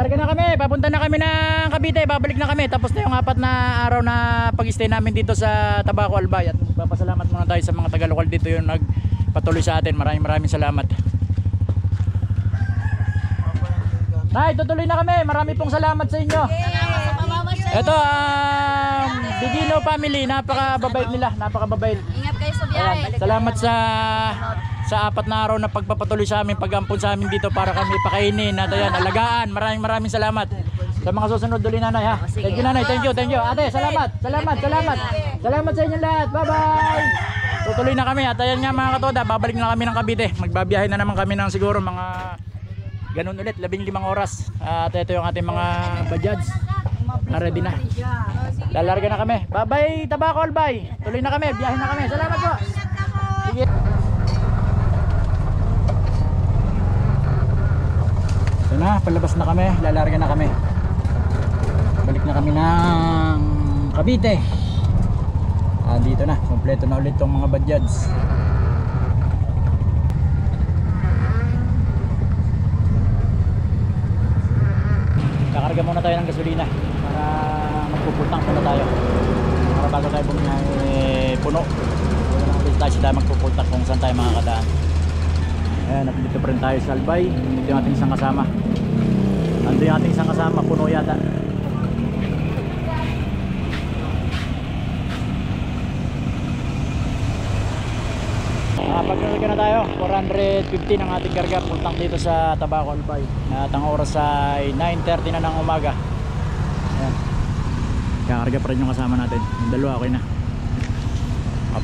Lalarga na kami, papunta na kami ng Cavite, babalik na kami. Tapos na yung 4 na araw na pag-stay namin dito sa Tabaco Albay. At papasalamat muna tayo sa mga taga-lokal dito yung nagpatuloy sa atin. Maraming salamat. Nay, tutuloy na kami. Marami pong salamat sa inyo. Ito ang Bigino family, napakababait nila, napakababait. Ingat kayo sa biyahe. Salamat sa 4 na araw na pagpapatuloy sa amin, pag-ampon sa amin dito para kami pakainin at ayan, alagaan. Maraming salamat. Sa mga susunod ulit nanay ha. Thank you nanay, thank you. Ate, salamat. Salamat sa inyo lahat. Bye-bye. Tutuloy na kami at ayan nga mga katoda, babalik na kami ng Cavite. Magbabiyahe na naman kami ng siguro mga ganun ulit, 15 oras. At ito yung ating mga bajads. Ready na. Lalarga na kami. Bye-bye Tabaco Albay. Tuloy na kami, biyahe na kami. Salamat po. Sige. Ito na, palabas na kami. Lalarga na kami. Balik na kami ng Cavite. Dito na, kompleto na ulit tong mga bajads. Kakarga muna tayo ng gasolina para magpupultang muna tayo para bago tayo bumiyahe puno. Dito tayo sila magpupultang kung saan tayo makakadaan. Ayan, at dito pa rin tayo sa Albay. Ito yung ating isang kasama. Ando yung ating isang kasama, puno yata. Pagkakalagyan na tayo, 450 ang ating karga pultang dito sa Tabaco Albay. At ang oras ay 9:30 na ng umaga. Ayan. Kakarga pa rin yung kasama natin. Yung dalawa okay na.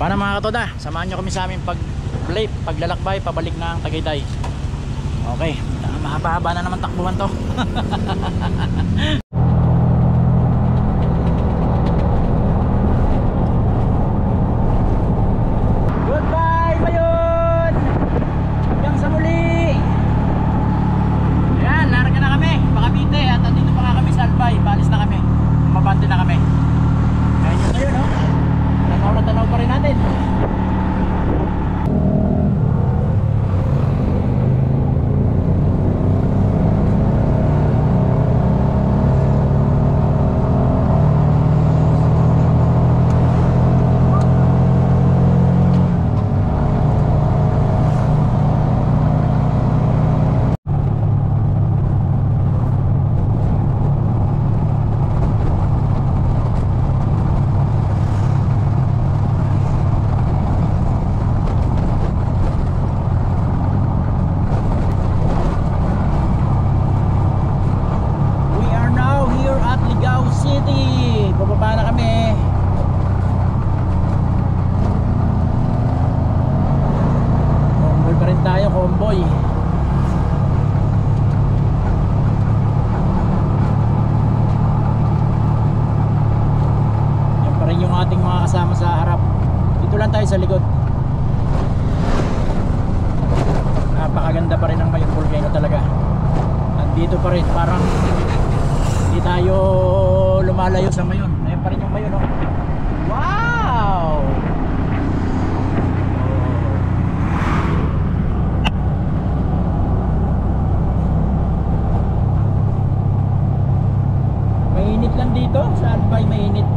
Paano mga katoda? Samahan nyo kami sa aming paglalakbay pabalik ng Tagaytay. Okay, mahaba-haba na naman takbuhan to. Sa likod napakaganda pa rin ng Mayon Volcano talaga. Nandito pa rin, parang hindi tayo lumalayo sa Mayon. Ayun pa rin yung Mayon, oh. Wow! Mainit lang dito sa Albay, mainit.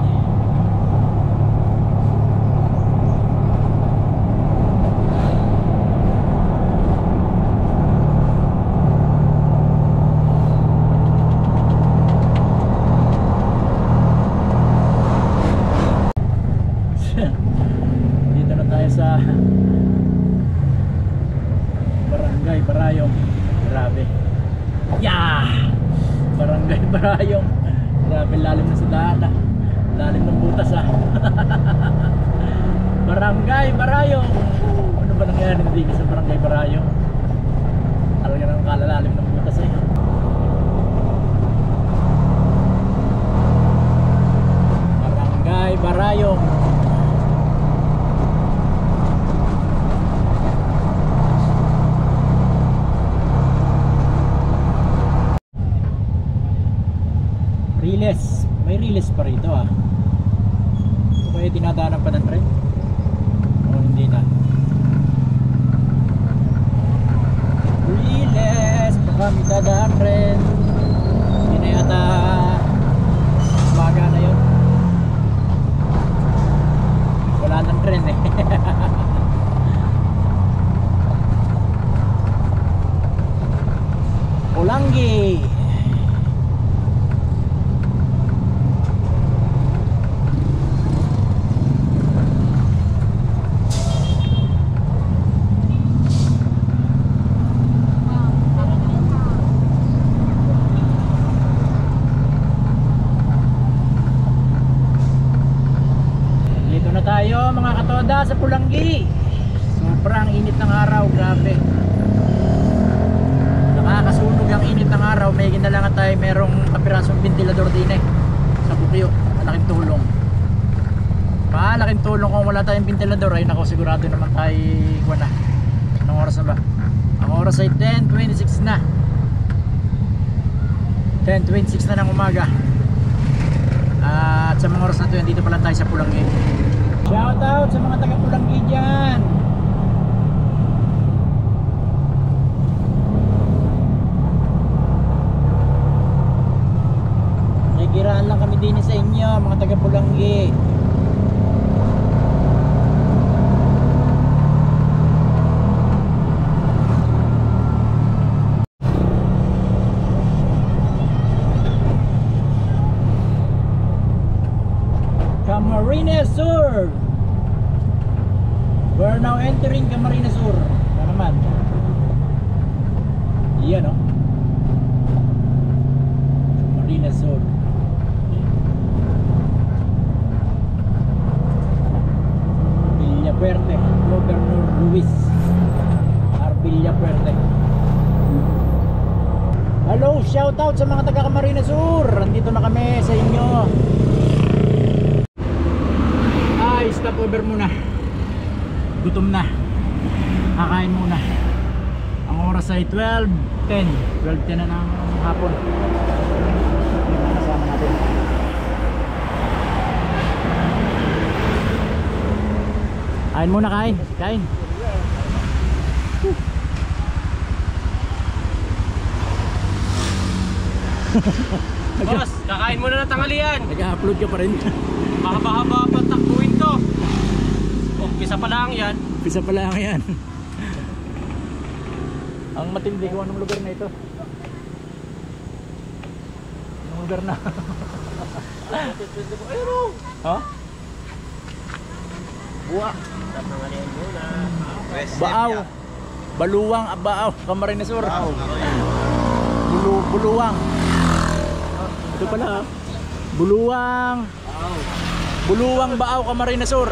Barayong, grabe lalim na sa daan, lalim ng butas Barangay Barayong. Ano ba nangyari dito sa Barangay Barayong? Talaga nang kalalalim ng butas Barangay Barayong. Riles, may riles pa rito So kaya dinadaanan pa ng tren? O hindi na. Riles, baka may dadaan rin. at umaga na yun. Wala nang tren eh. Pulangi. Dito na tayo mga katoda sa Pulangi. Sobrang init ng araw, grabe. Nakakasunog ang init ng araw. May ginalangan tayo, merong kapirasong ventilador din eh sa bukyo. Malaking tulong. Malaking tulong kung wala tayong ventilador. Ay nako, sigurado naman tayo wala. Anong oras na ba? Ang oras ay 10:26 na. 10:26 na ng umaga. At sa mga oras na to, dito pala tayo sa Pulangi. Shout out sa mga taga Pulangi dyan. Nagiraan lang kami din sa inyo mga taga Pulangi. Camarines Sur. We're now entering Camarines Sur. Na naman. Iyan oh. Camarines Sur. Villapuerte, Gobernador Luis R. Villapuerte. Hello, shout out sa mga taga Camarines Sur. Nandito na kami sa inyo. Stop over muna. Gutom na. Kakain muna. Ang oras ay 12:10. 12:10 na ng hapon. Kasama natin. Kain muna, kain. Kain. Boss, kakain muna ng tanghalian. Nag-upload ka pa rin. Mahaba-haba pa takbuhin to. Umpisa pa lang yan. Umpisa pa lang yan. Ang matindi ko anong lugar na ito. Anong lugar na? Ha? Buwa. Tanghalian muna. Baaw. Baluwang, Baaw, Camarines Sur. Buluwang. Ito pala. Buluwang. Buluwang, Baaw, Camarines Sur.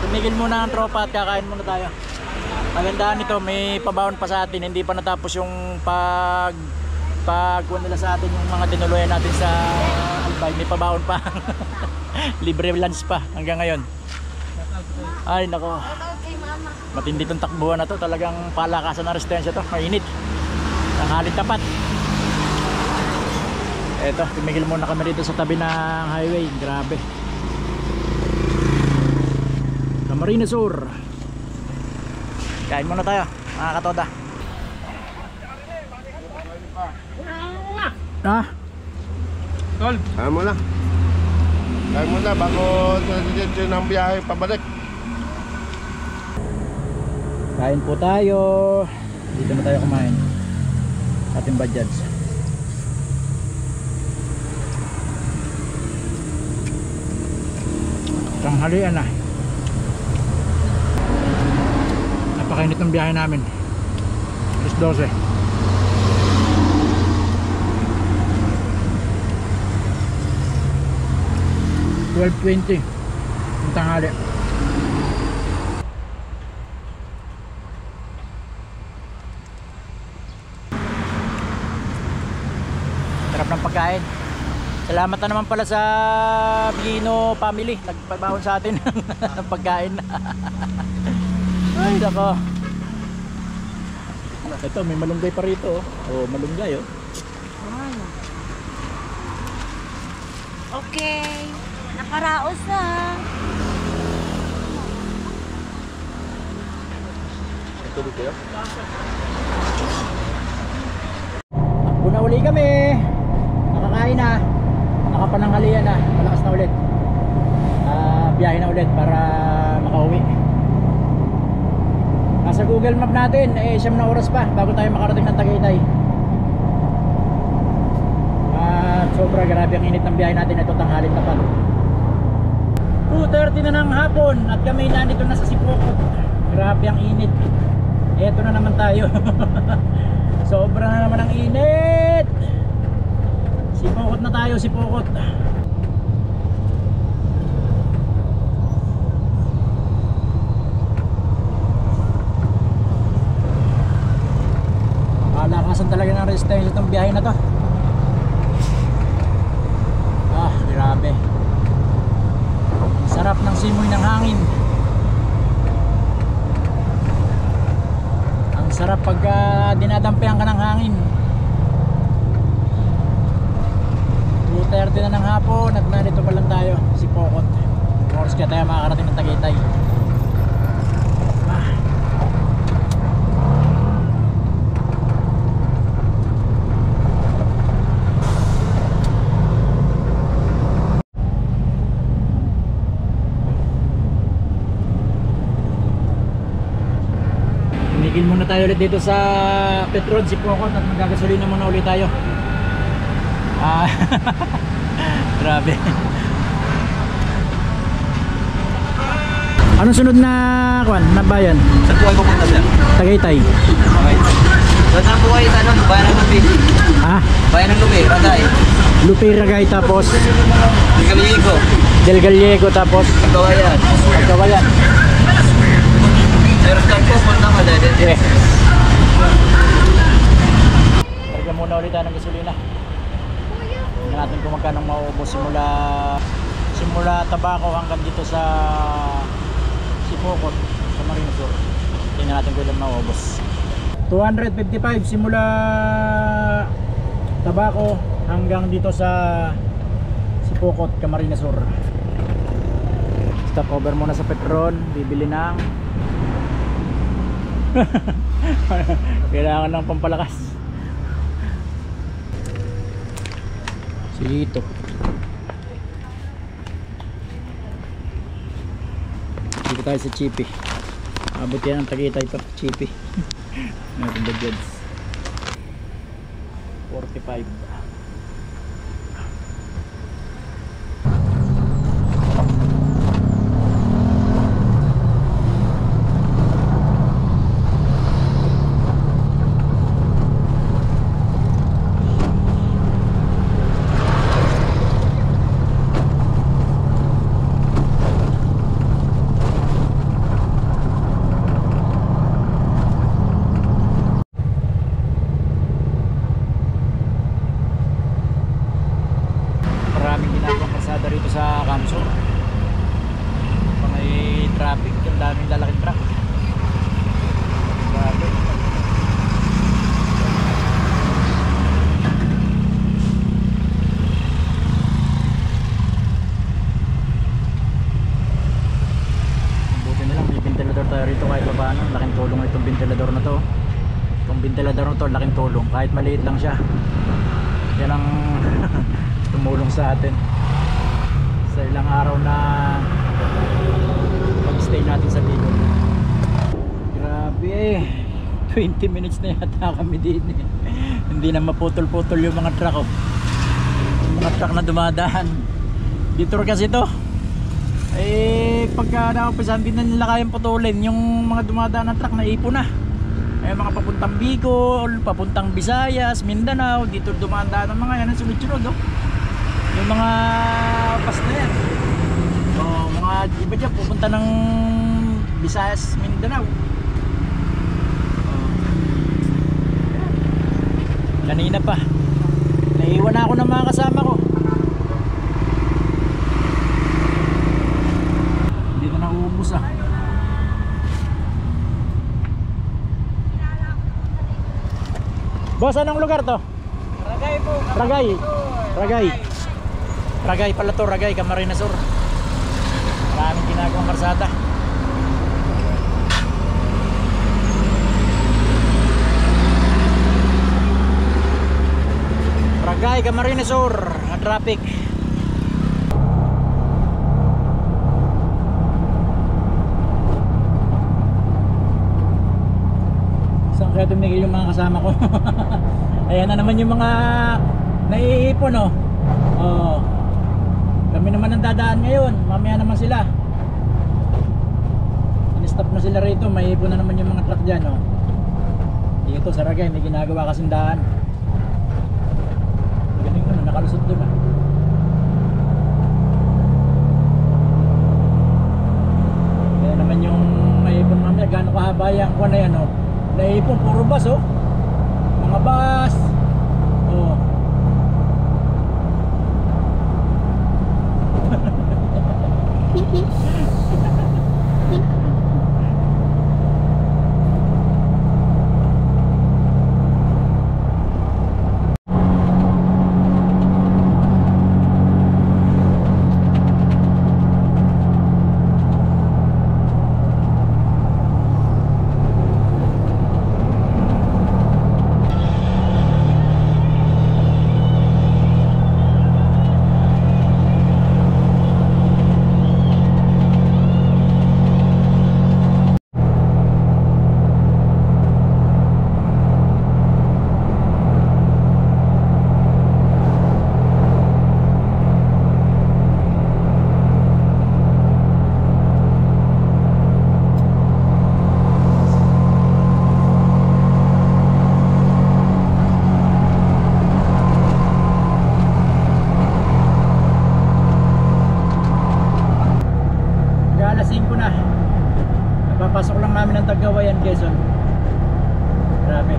Tumigil muna ang tropa at kakain muna tayo. Magandaan nito, may pabaon pa sa atin. Hindi pa natapos yung pagkuha nila sa atin yung mga tinuluyan natin sa Albay. May pabaon pa. Libre lunch pa hanggang ngayon. Ay nako. Matindi tong takbuhan na to. Talagang palakasan ng resistensya to. Mainit. Nanghalit tapat. Eto, tumigil muna kami dito sa tabi ng highway. Grabe. Camarines Sur. Kain muna tayo, mga katoda. Ha? Tol, Kain mo na. Kain mo na bago diretso ng biyahe pabalik. Kain po tayo. Dito na tayo kumain. Ating Bajads. Tanghalian na. Napakainit ng biyahe namin. Alas 12. $12.20 yung tanghali. Sarap ng pagkain. Salamat na naman pala sa Bino family, nagpabahon sa atin ng pagkain. Ay nako. Ito may malunggay pa rito. Oh, malunggay oh. Okay, nakaraos na. Tubig kayo? Takbo na uli kami. Nakakain biyahe na, nakapananghalian na, malakas na ulit. Biyahe na ulit para makauwi. Nasa Google Map natin, 9 na oras pa bago tayo makarating ng Tagaytay. At sobra grabe ang init ng biyahe natin. Ito tanghalin na pa. 2:30 na ng hapon at kami nandito na sa Sipokot. Grabe ang init. Eto na naman tayo. Sobra na naman ang init. Sipokot na tayo, Sipokot. Malakasan talaga ng resistensya itong biyahe na to. Grabe. Sarap ng simoy ng hangin. Ang sarap pag dinadampihan ka ng hangin. 2:30 na ng hapon at nandito pa lang tayo, Sipokot. Oras kaya tayo makakarating ng Tagaytay. Tigil muna tayo ulit dito sa Petron, Sipokot at magagasolina muna ulit tayo. Grabe. Anong sunod na na bayan? Saan po kayo pupunta sir? Tagaytay. Okay. Saan po kayo sa bayan ng Lupi? Bayan ng Lupi, Ragay. Lupi, Ragay, tapos Del Gallego. Del Gallego, tapos Pagkawayan. Pagkawayan. Sir, saan po punta ka dahil? Yes. Targa muna ulit tayo ng gasolina. Tingnan natin kung magkano mauubos simula Tabaco hanggang dito sa Sipokot sa Marinosur. Tingnan natin kung ilan mauubos. 255 simula Tabaco hanggang dito sa Sipokot, Camarines Sur. Stop over muna sa Petron, bibili ng kailangan ng pampalakas. Sito. Dito tayo sa Chippy. Abot yan ang Tagaytay pa Chippy. Natin the goods. 45. Dito sa Kamsur pag may traffic, yung daming lalaking truck. Grabe. Buti na lang may ventilador tayo rito kahit paano. Laking tulong itong ventilador na to. Itong ventilador na to, laking tulong kahit maliit lang siya. Yan ang tumulong sa atin sa ilang araw na pag-stay natin sa Bicol. Grabe, 20 minutes na yata kami din. Hindi na maputol-putol yung mga truck. Yung mga truck na dumadaan. Detour kasi to. Pagka nakupisan, hindi na nila kayang putulin. Yung mga dumadaan ng truck na ipo na. Mga papuntang Bicol, papuntang Visayas, Mindanao, dito dumadaan ng mga yan ang sunod-sunod. Yung mga pas na yan, mga iba dyan pupunta ng Visayas, Mindanao. Kanina pa naiwan na ako ng mga kasama ko. Hindi na nauubos Boss, anong lugar to? Ragay po. Ragay. Ragay. Ragay pala to, Ragay, Camarines Sur. Maraming ginagawang karsada. Ragay. Pasay, Camarines Sur, ang traffic. Saan kaya tumigil yung mga kasama ko? Ayan na naman yung mga naiipon, oh. Oh. Kami naman ang dadaan ngayon, mamaya naman sila. In-stop na sila rito, may ipon na naman yung mga truck dyan, oh. Dito sa Ragay, may ginagawa kasing daan. Galing mo, nakalusot doon, ah. Kaya naman yung naipon mamaya, gano'ng kahaba yan ko na yan, oh. Naipon, puro bus, oh. Mga bus. Oh. Papasok lang namin ng Tagawayan, Quezon. Grabe.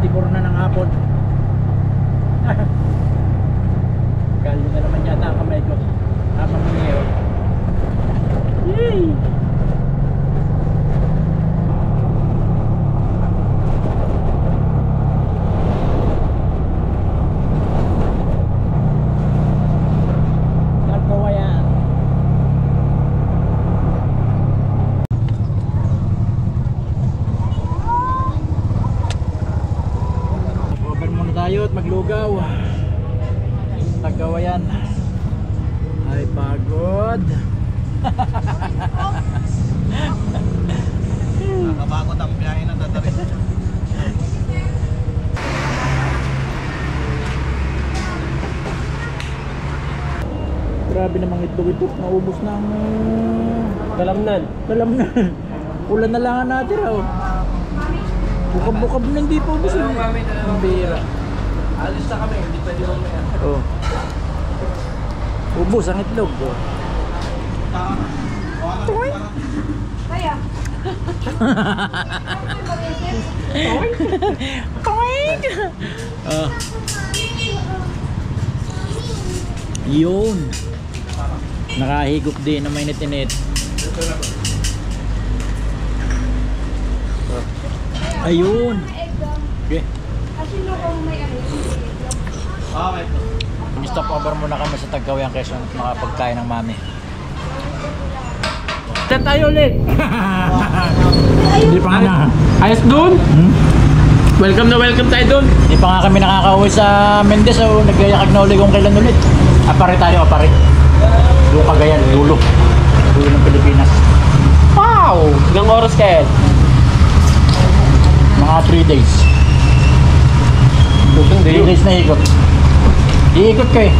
4:54 na ng hapon. Galo na naman yata ang kamay ko. Habang ngayon. Yay! Tagawayan. Tayo at maglugaw. Tagawayan. Ay pagod. Nakabakot ang biyahe ng tatarin. Grabe namang itlog-itlog. Naubos na ang Kalamnan. kalamnan. Ulan na lang ang natira, oh. Bukab-bukab na hindi pa ubos. Ang bira. Alis na kami, hindi pwede mamaya. Oh. Ubos ang itlog, oh. Toy. Kaya. Toy. Oh. Yun. Nakahigop din na mainit-init. Ayun. Okay. Okay. Stop over muna kami sa Tagawayan, Quezon at makapagkain ng mami. Saan tayo ulit? Hindi pa nga na. Ayos dun? Welcome na welcome tayo dun. Hindi pa nga kami nakakauwi sa Mendez, o nagyayakag na uli kung kailan ulit. Apare tayo, apare. Doon Cagayan, dulo. Dulo ng Pilipinas. Wow! Ilang oras kayo? Mga 3 days. 3 days na ikot. Iikot ka eh.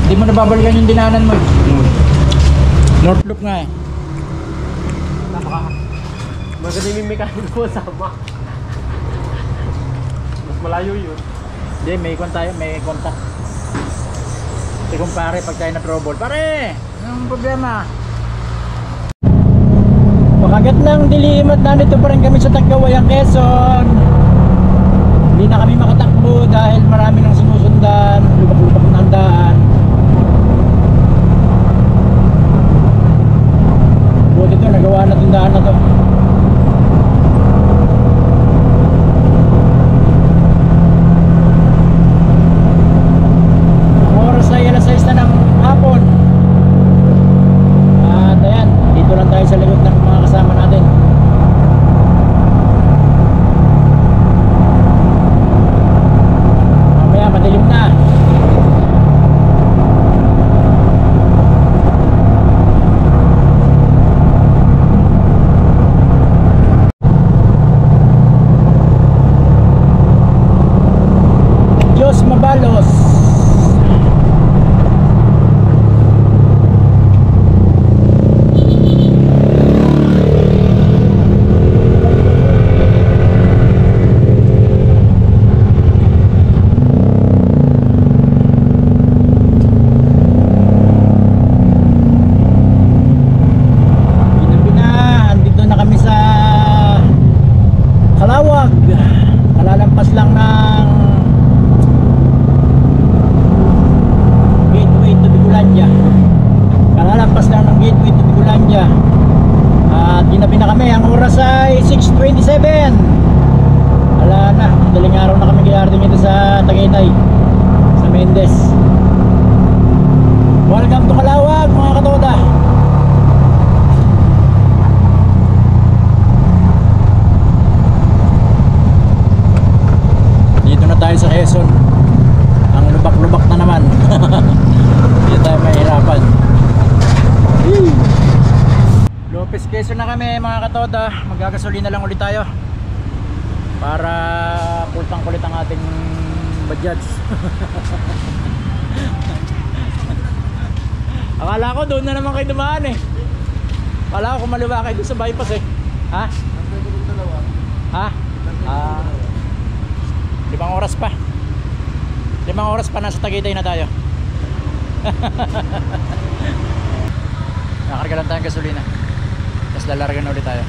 Hindi mo nababalikan yung dinanan mo eh. North Loop nga eh. Maganda yung mechanic ko sama. Mas malayo yun. Hindi, may ikon tayo, may contact. Kasi kung pare, pag tayo na trouble, pare! Anong problema? Pakagat ng dilim at nandito pa rin kami sa Tagawayan, Quezon. Hindi na kami makatakbo dahil marami nang sinusundan, lubak-lubak na ang daan. Buti ito, nagawa na itong daan na to. Ang oras ay alas 6 na ng hapon. At ayan, dito lang tayo sa likod ng mga kasama natin. California. At ginabi na kami. Ang oras ay 6:27. Wala na, madaling araw na kami gayarding ito sa Tagaytay, sa Mendez. Welcome to Calawag mga katoda. Dito na tayo sa Quezon. Ang lubak-lubak na naman. Hindi tayo mahirapan. Lopez, Quezon na kami mga katoda. Magagasolina lang ulit tayo para pultang kulit ang ating budgets. Akala ko doon na naman kayo dumaan eh. Akala ko kumaliwa kayo doon sa bypass eh. Ha? Ha? 5 oras pa. 5 oras pa, nasa Tagaytay na tayo. Nakarga lang tayong gasolina. Tapos lalargan na ulit tayo.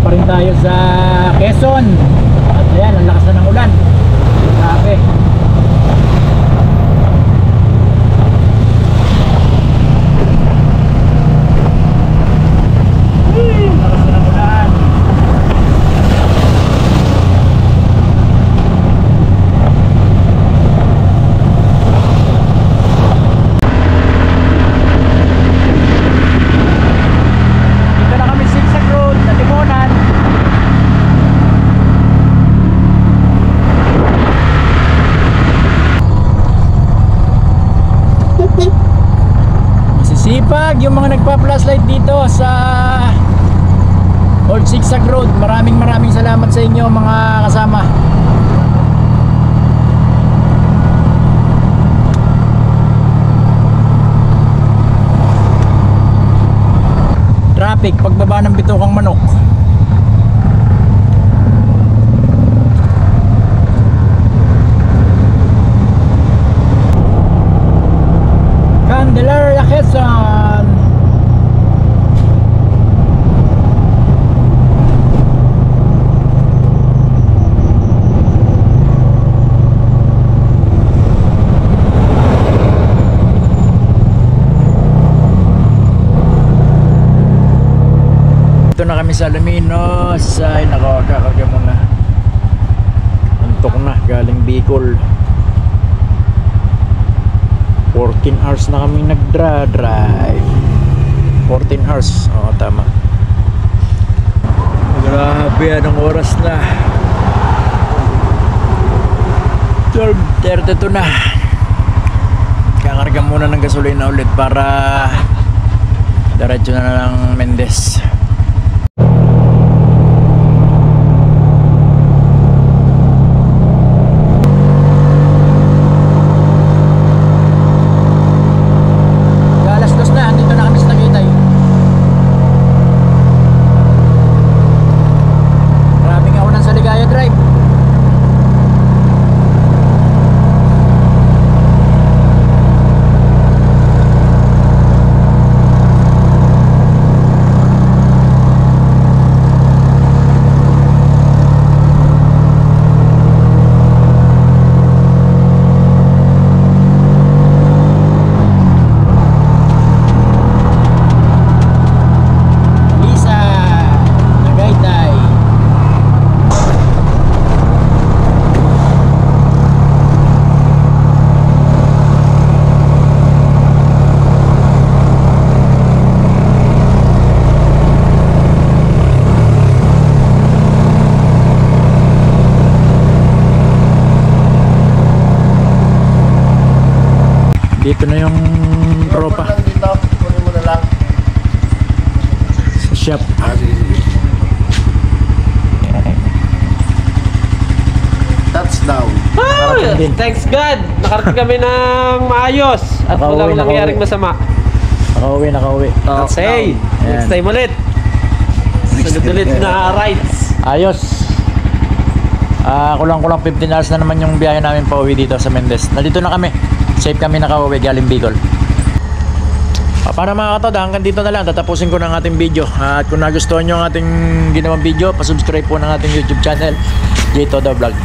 Pa rin tayo sa Quezon. At ayan, ang lakas na ng ulan. Grabe. Lakas na ng ulan. Dito na kami Zigzag Road na Limonan. Masisipag yung mga nagpa-flashlight dito sa Old Zigzag Road. Maraming salamat sa inyo mga kasama. Traffic pagbaba ng Bitukang Manok. Candelaria, Quezon. Dito na kami sa Alaminos. Ay nako, kakarga muna. Antok na, galing Bicol. 14 hours na kami nagdra-drive. 14 hours. Oo, tama. Grabe, anong oras na? 12:32 na. Kakarga muna ng gasolina ulit para diretso na ng Mendez. Dito na yung tropa Kunin mo na lang. sa shop. Touchdown. Nakarating din. Thanks God! Nakarating kami ng maayos at Nakauwi, walang nangyaring masama. Nakauwi. Okay, Ayan. next time ulit. Sunod ulit na rides. Ayos. Kulang-kulang 15 hours na naman yung biyahe namin pa uwi dito sa Mendez. Nandito na kami. Safe kami nakauwi galing Bicol. Para mga katoda, hanggang dito na lang. Tatapusin ko ng ating video. At kung nagustuhan nyo ang ating ginawang video, pasubscribe po ng ating YouTube channel, J Todo Vlog.